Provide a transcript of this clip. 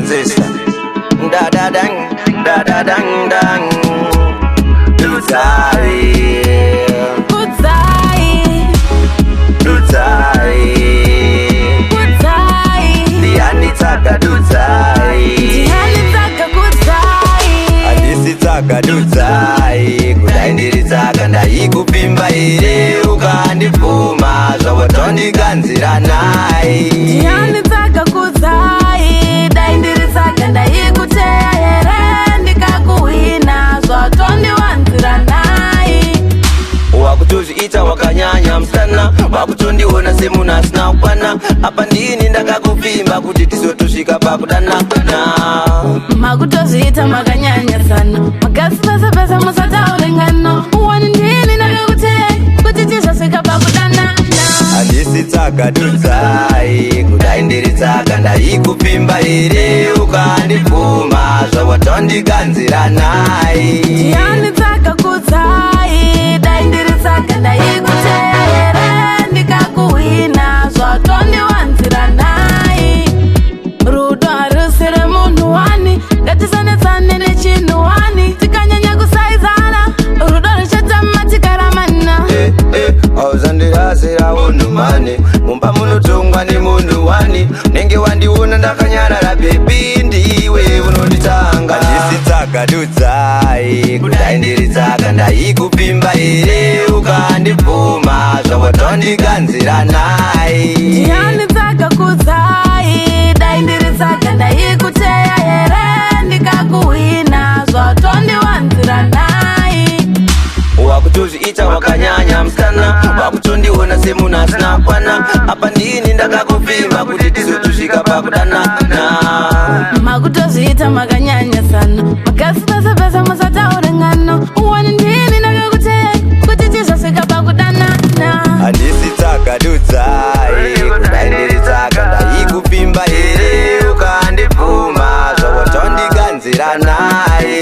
Manzesa da da dang da da dang dang Dudzai Diani taka Dudzai Adisi taka Dudzai Kudai ndiri taka ndaikupimba ire ukandipfuma zvawatondiganzira nai Diani taka kudzai Dai ndiri taka ndaikuteya here ndikakuhina zvawatondiwanzira nai wakutozviita wakanyanya musana wakutondiona semunhu asina kukwana apa ndini ndakakupimba kuti tizotosvika pakudana makutozviita makanyanya sana magasi pesa musataure ngano uwani ndini ndakakuteya kuti tizosvika pakudana handisi tsaka Dudzai kudai ndiri tsaka ndaikupimba here ukandipfuma zvawatondiganzira nai Diani tsaka kudzai Dai ndiri tsaka ndaikuteya here ndikakuhina zvawatondiwanzira nai rudo harusire munhu wani ngatisanetsane nechinhu wani tikanyanya kusaizana rudo richatama tikaramana auzandirasira munhu mani mumba munotongwa nemunhu wani nenge wandiona ndakanyarara bebi ndiwe unonditanga handisi tsaka Dudzai kudai ndiri tsaka ndaikupimba here ukandipfuma zvawatondiganzira nai Diani tsaka kudzai Dai ndiri tsaka ndaikuteya here ndikakuhina zvawatondiwanzira nai wakutozviita wakanyanya musana wakutondiona semunhu asina kwana apa ndini ndakakupimba kuti tizotosvika pakudana makutozviita makanyanya sana magasi pesa musataure ngano uwani ndini ndakakuteya kuti tizosvika pakudana handisi tsaka Dudzai kudai ndiri tsaka ndaikupimba here ukandipfuma zvawatondiganzira nai